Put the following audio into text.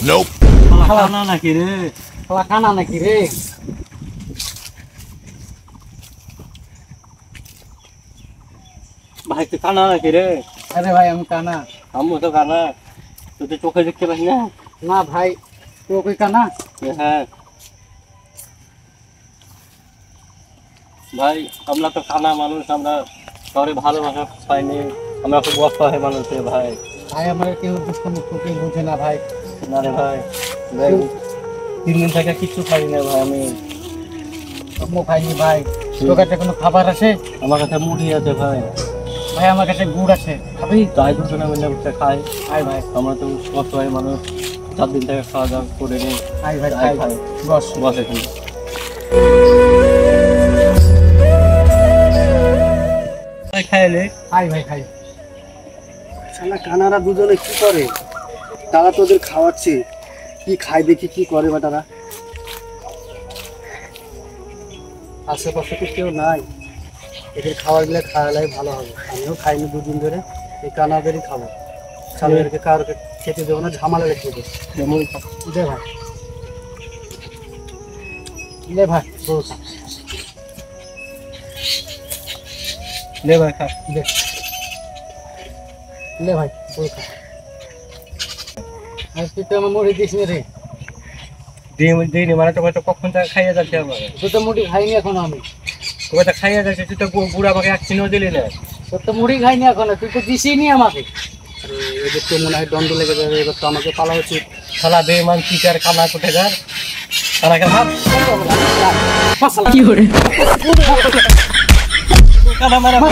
Nope. Kanan na kiri. Kanan na kiri. ভাই তুই কানা নাকি রে? আরে ভাই আমি কানা। আমিও তো কানা। তুই তো চোখে দেখতে পাস না? না ভাই তুই কই কানা? হ্যাঁ ভাই আমরা তো কানা মানুষ, আমরা কাউরে ভালোবাসা পাইনি, আমরা খুব অসহায় মানুষ রে ভাই। ভাই আমার কেউ দুঃখ মুখ কেউ বুঝে না ভাই। না রে ভাই, 3 দিন থেকে কিচ্ছু খাই না ভাই আমি। মুখ খাইনি ভাই। তোর কাছে কোনো খাবার আছে? আমার কাছে মুড়ি আছে ভাই। ভাই আমার কাছে গুড় আছে, খাবি? তাই দুজনে মিলে বসে খাই। খাই ভাই। আমরা তো অসহায় মানুষ, 4 দিন থেকে খাওয়া দাওয়া করে নি। খাই ভাই খাই ভাই। বস বস এখানে। ভাই খাইলে? খাই ভাই খাই। শালা কানারা দুজনে কি করে? তারা তোদের খাওয়াচ্ছে, কি খায় দেখি কি করে বা তারা। আশেপাশে তো কেউ নাই, এদের খাবার গুলো খাওয়ালাই ভালো হবে। আমিও খাইনি 2 দিন ধরে, এই কানাদেরই খাবো। সামনেরকে কারোকে খেতে দেবো না, ঝামেলা রেখে দেবো। দে ভাই, লে ভাই বস, লে ভাই খা। দে লে ভাই বস। আর তুই তো আমার মুড়ি দিস নি রে। দিইনি মানে তোকে তো কখন থেকে খাইয়ে যাচ্ছে আমার। তুই তো মুড়ি খাইনি এখন আমি। তোকে তো খাইয়ে যাচ্ছে, তুই তো বুড়া আমাকে এক চিহ্ন দিলি না। তোর তো মুড়ি খাইনি এখন, তুই তো দিসই নি আমাকে। আরে এদের তো মনে হয় দণ্ড লেগে যাবে, এবার তো আমাকে পালা উচিত। শালা বেঈমান চিটার কানা কোথাকার, কানাকে ভাব। কি করে? কানা মারা মার।